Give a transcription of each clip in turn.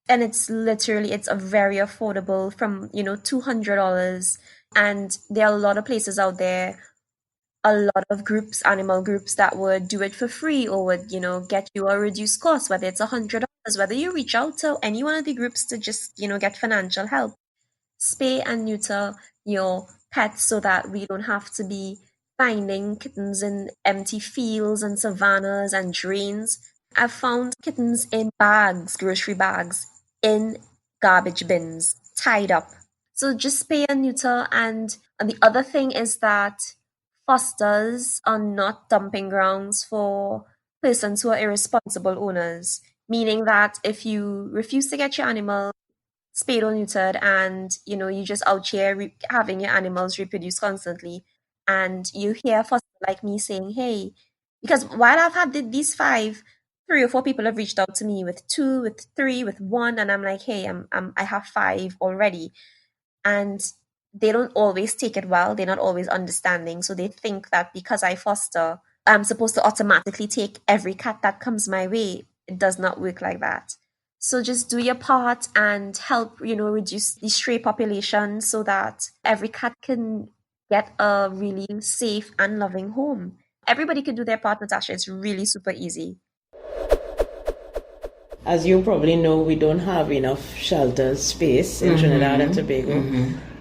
and it's a very affordable from, $200. And there are a lot of places out there, a lot of groups, animal groups that would do it for free or would, get you a reduced cost, whether it's $100, whether you reach out to any one of the groups to just, get financial help. Spay and neuter your pets so that we don't have to be finding kittens in empty fields and savannas and drains. I've found kittens in bags, grocery bags, in garbage bins, tied up. So just spay and neuter. And the other thing is that fosters are not dumping grounds for persons who are irresponsible owners, meaning that if you refuse to get your animal spayed or neutered and you just out here having your animals reproduce constantly, and you hear a foster like me saying, hey, because while I've had these five, 3 or 4 people have reached out to me with 2, with 3, with 1, and I'm like, hey, I have 5 already. And they don't always take it well. They're not always understanding. So they think that because I foster, I'm supposed to automatically take every cat that comes my way. It does not work like that. So just do your part and help, reduce the stray population so that every cat can get a really safe and loving home. Everybody can do their part, Natasha. It's really super easy. As you probably know, we don't have enough shelter space in Trinidad and Tobago.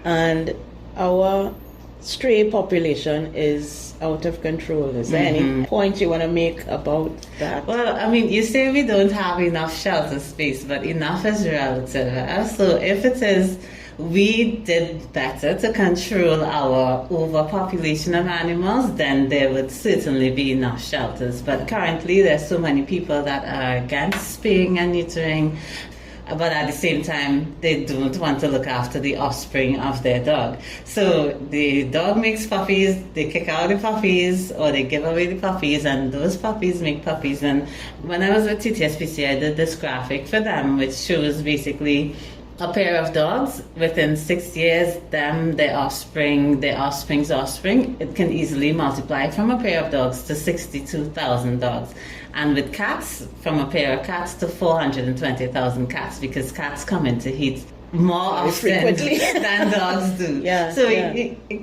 And our stray population is out of control. Is there any point you want to make about that? Well, I mean, you say we don't have enough shelter space, but enough is relative. So if it is, we did better to control our overpopulation of animals, then there would certainly be enough shelters. But currently, there's so many people that are against spaying and neutering, but at the same time, they don't want to look after the offspring of their dog. So the dog makes puppies, they kick out the puppies, or they give away the puppies, and those puppies make puppies. And when I was with TTSPC, I did this graphic for them, which shows basically a pair of dogs within 6 years, their offspring, their offspring's offspring, it can easily multiply from a pair of dogs to 62,000 dogs. And with cats, from a pair of cats to 420,000 cats, because cats come into heat more often than dogs do.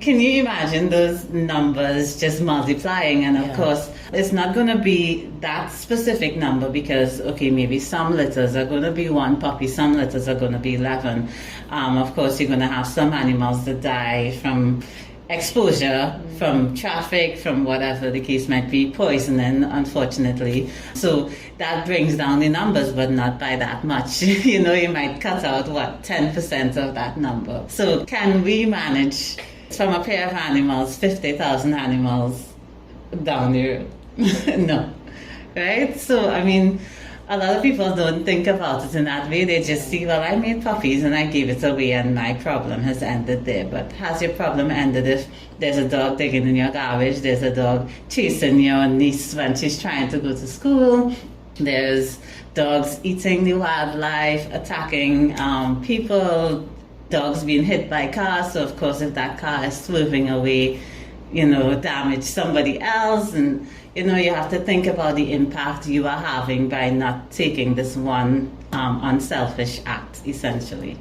Can you imagine those numbers just multiplying? And of course, it's not going to be that specific number because, okay, maybe some litters are going to be 1 puppy, some litters are going to be 11. Of course, you're going to have some animals that die from exposure, from traffic, from whatever the case might be, poisoning, unfortunately. So that brings down the numbers, but not by that much. You might cut out, 10% of that number. So can we manage from a pair of animals, 50,000 animals down the road? No. Right? So, I mean, a lot of people don't think about it in that way. They just see, well, I made puppies and I gave it away and my problem has ended there. But has your problem ended if there's a dog digging in your garbage, there's a dog chasing your niece when she's trying to go to school, there's dogs eating the wildlife, attacking people, dogs being hit by cars. So, of course, if that car is swerving away, damage somebody else. And you have to think about the impact you are having by not taking this one unselfish act, essentially.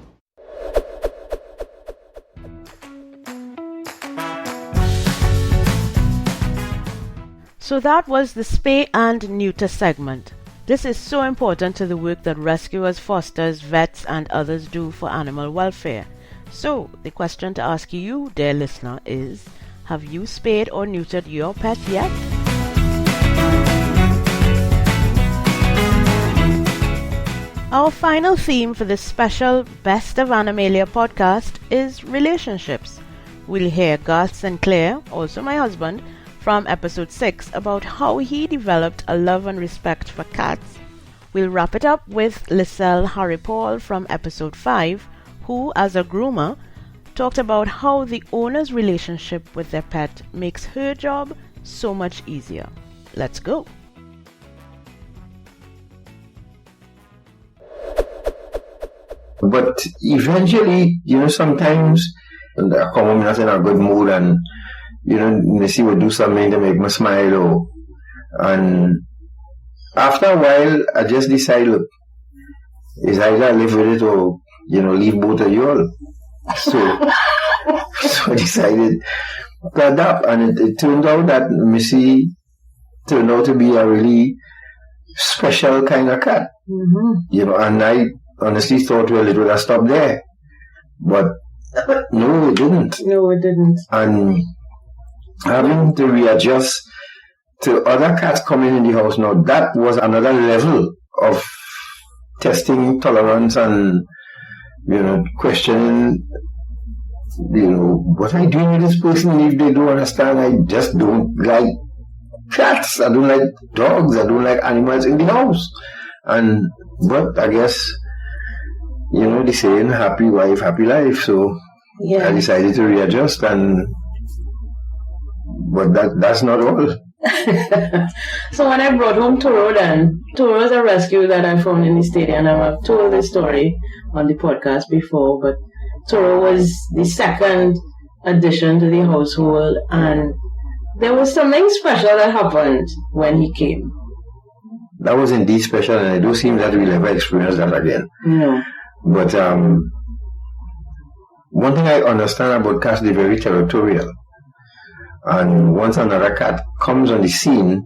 So that was the spay and neuter segment. This is so important to the work that rescuers, fosters, vets and others do for animal welfare. So the question to ask you, dear listener, is, have you spayed or neutered your pet yet? Our final theme for this special Best of Animalia podcast is relationships. We'll hear Garth Sinclair, also my husband, from episode 6 about how he developed a love and respect for cats. We'll wrap it up with Liselle Harry-Paul from episode 5, who, as a groomer, talked about how the owner's relationship with their pet makes her job so much easier. Let's go. But eventually, sometimes I come home not in a good mood and, Missy would do something to make me smile. And after a while, I just decide, look, It's either I live with it or, leave both of you all. So I decided to adapt, and it turned out that Missy turned out to be a really special kind of cat. Mm-hmm. And I honestly thought, well, it would have stopped there. But no, it didn't. No, it didn't. And having to readjust to other cats coming in the house now, that was another level of testing tolerance and, questioning, what am I doing with this person if they don't understand? I just don't like cats. I don't like dogs. I don't like animals in the house. But I guess, the saying, happy wife, happy life. So I decided to readjust, but that's not all. So when I brought home Toro, Toro is a rescue that I found in the stadium. I've told this story on the podcast before, but Toro was the second addition to the household, and there was something special that happened when he came. That was indeed special, and I do seem that we'll never experience that again. No. But one thing I understand about cats, they're very territorial. And once another cat comes on the scene,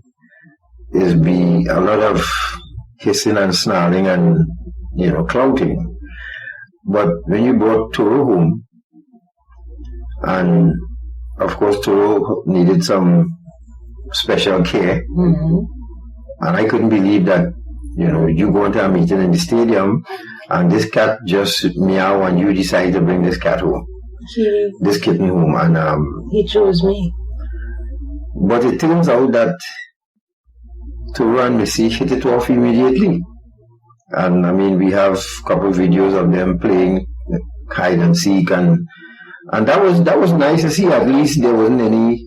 there's be a lot of hissing and snarling and, clouting. But when you brought Toro home, and of course Toro needed some special care, and I couldn't believe that, you go into a meeting in the stadium and this cat just meow and you decide to bring this cat home. This kitten home, and he chose me. But it turns out that Toro and Missy hit it off immediately. And I mean, we have a couple of videos of them playing hide and seek, and that was nice to see. At least there wasn't any,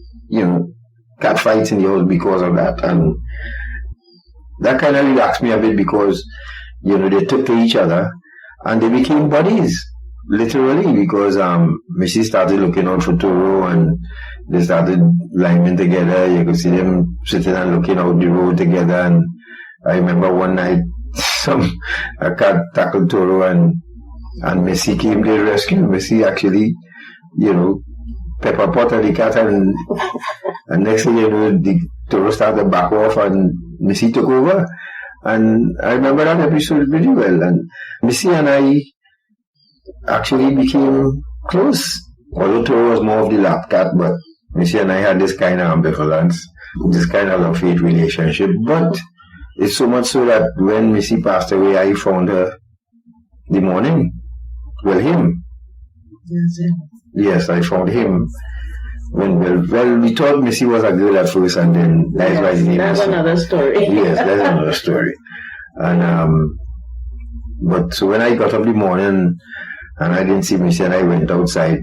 cat fights in the house because of that. And that kind of relaxed me a bit because, they took to each other and they became buddies. Literally, because Missy started looking out for Toro and they started liming together. You could see them sitting and looking out the road together. And I remember one night a cat tackled Toro and Missy came to the rescue. Missy actually, pepper potted the cat, and next thing you know, the Toro started to back off and Missy took over. And I remember that episode pretty well. And Missy and I actually became close. Although Toro was more of the lap cat, but Missy and I had this kind of ambivalence, this kind of love-hate relationship. But it's so much so that when Missy passed away, I found her the morning. Well, him. Yes, I found him. Well, we thought Missy was a girl at first, and then that's why the name. That's another story. Yes, that's another story. And but so when I got up the morning and I didn't see Missy and I went outside,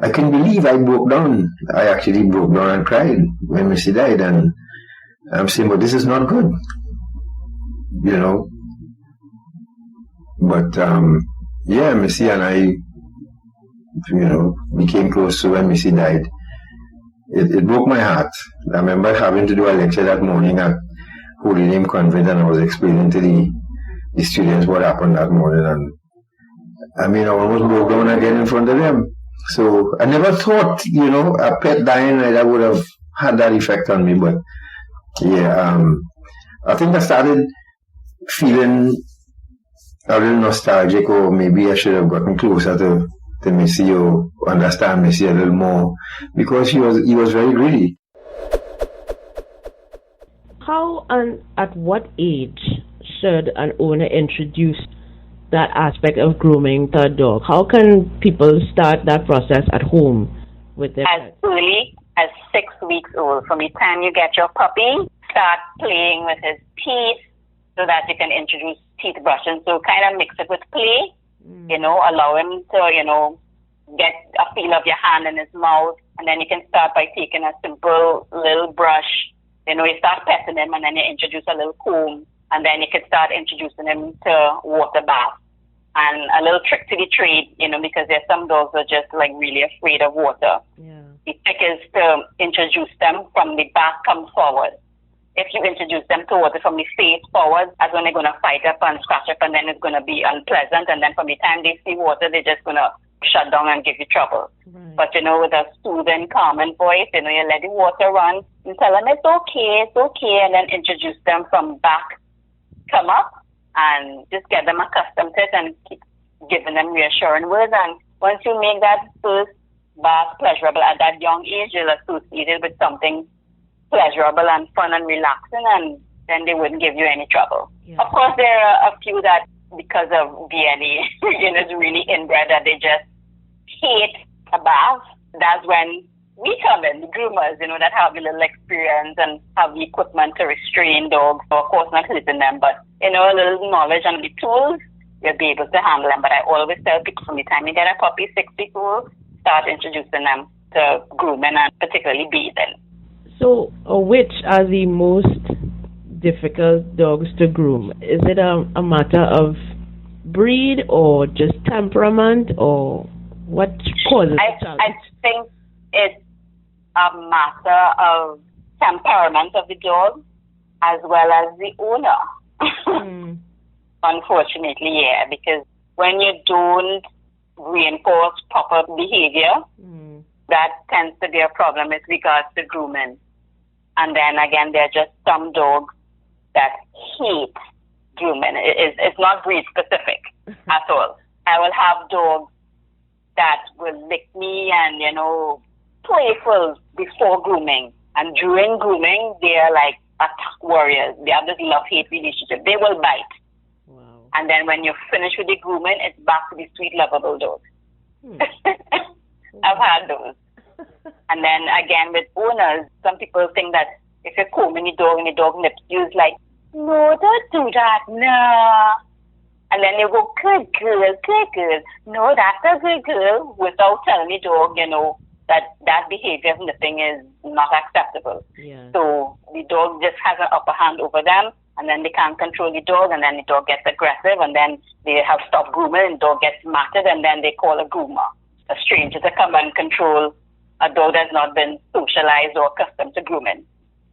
I couldn't believe I broke down. I actually broke down and cried when Missy died, and I'm saying, but this is not good, But Missy and I, became close. So when Missy died, it broke my heart. I remember having to do a lecture that morning at Holy Name Convent, and I was explaining to the students what happened that morning, and I almost broke down again in front of them. So I never thought, a pet dying like that would have had that effect on me. But I think I started feeling a little nostalgic, or maybe I should have gotten closer to Missy or understand Missy a little more, because he was very greedy. How and at what age should an owner introduce that aspect of grooming to a dog? How can people start that process at home with their as pets? early as 6 weeks old? From the time you get your puppy, start playing with his teeth so that you can introduce teeth brushing. So kind of mix it with play, allow him to, get a feel of your hand in his mouth. And then you can start by taking a simple little brush. You start petting him, and then you introduce a little comb. And then you can start introducing him to water bath. And a little trick to the trade, because there's some dogs that are just like really afraid of water. Yeah. The trick is to introduce them from the back come forward. if you introduce them towards it from the face forward, that's when they're going to fight up and scratch up, and then it's going to be unpleasant. And then from the time they see water, they're just going to shut down and give you trouble. Right. But, with a soothing, calming voice, you let the water run and tell them it's okay, and then introduce them from back, come up, and just get them accustomed to it and keep giving them reassuring words. And once you make that first bath pleasurable at that young age, you'll associate it with something pleasurable and fun and relaxing, and then they wouldn't give you any trouble. Yeah. Of course, there are a few that, because of DNA, it's really inbred that they just hate a bath. That's when we come in, the groomers, that have a little experience and have the equipment to restrain dogs. So of course, not hurting them, but, a little knowledge and the tools, you'll be able to handle them. But I always tell people from the time you get a puppy, 6 weeks old, start introducing them to grooming and particularly bathing. So, which are the most difficult dogs to groom? Is it a matter of breed or just temperament, or what causes the challenge? I think it's a matter of temperament of the dog as well as the owner. Unfortunately, yeah, because when you don't reinforce proper behavior, that tends to be a problem with regards to grooming. And then again, there are just some dogs that hate grooming. It's not breed specific at all. I will have dogs that will lick me and, playful before grooming. And during grooming, they're like attack warriors. They have this love-hate relationship. They will bite. Wow. And then when you finish with the grooming, it's back to the sweet, lovable dog. I've had those. And then again, with owners, some people think that if you're combing the dog and the dog nips you, it's like, no, don't do that, no. And then they go, good girl. No, that's a good girl, without telling the dog, that behavior of nipping is not acceptable. Yeah. So the dog just has an upper hand over them, and then they can't control the dog, and then the dog gets aggressive, and then they have stopped grooming, and the dog gets matted, and then they call a groomer, a stranger, to come and control a dog that's not been socialized or accustomed to grooming.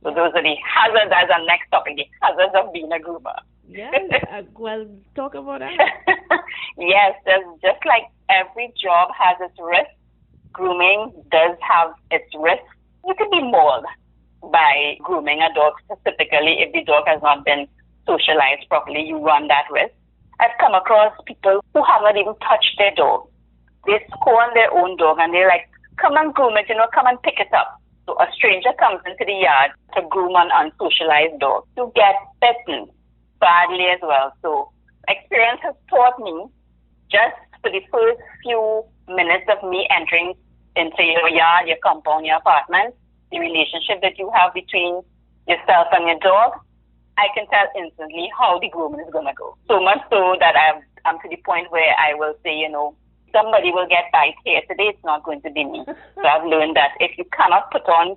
So those are the hazards as a next topic, the hazards of being a groomer. Yes, well, talk about that. Yes, there's just like every job has its risk. Grooming does have its risk. You could be mauled by grooming a dog, specifically if the dog has not been socialized properly. You run that risk. I've come across people who have not even touched their dog. They scorn their own dog and they're like, come and groom it, come and pick it up. So a stranger comes into the yard to groom an unsocialized dog. You get bitten badly as well. So experience has taught me, just for the first few minutes of me entering into your yard, your compound, your apartment, the relationship that you have between yourself and your dog, I can tell instantly how the grooming is going to go. So much so that I'm to the point where I will say, somebody will get bite here today, it's not going to be me. So I've learned that if you cannot put on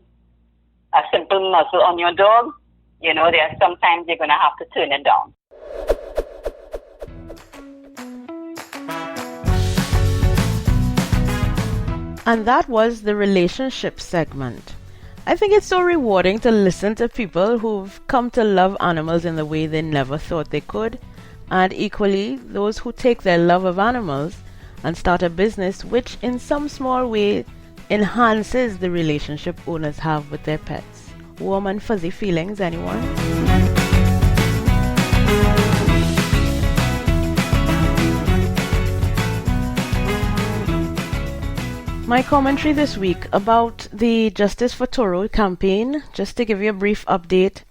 a simple muzzle on your dog, there are sometimes you're going to have to turn it down. And that was the relationship segment. I think it's so rewarding to listen to people who've come to love animals in the way they never thought they could, and equally those who take their love of animals and start a business which in some small way enhances the relationship owners have with their pets. Warm and fuzzy feelings, anyone? My commentary this week about the Justice for Toro campaign. Just to give you a brief update,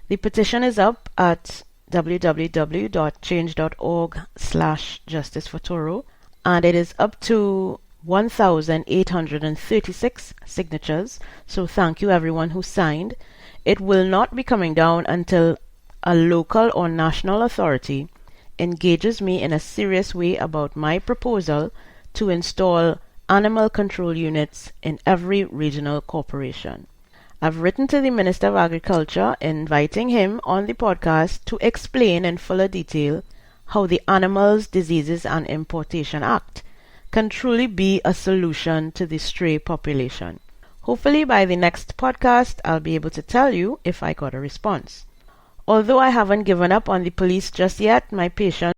the petition is up at www.change.org/justicefortoro, and it is up to 1,836 signatures. So thank you everyone who signed. It will not be coming down until a local or national authority engages me in a serious way about my proposal to install animal control units in every regional corporation. I've written to the Minister of Agriculture inviting him on the podcast to explain in fuller detail how the Animals, Diseases and Importation Act can truly be a solution to the stray population. Hopefully by the next podcast, I'll be able to tell you if I got a response. Although I haven't given up on the police just yet, my patience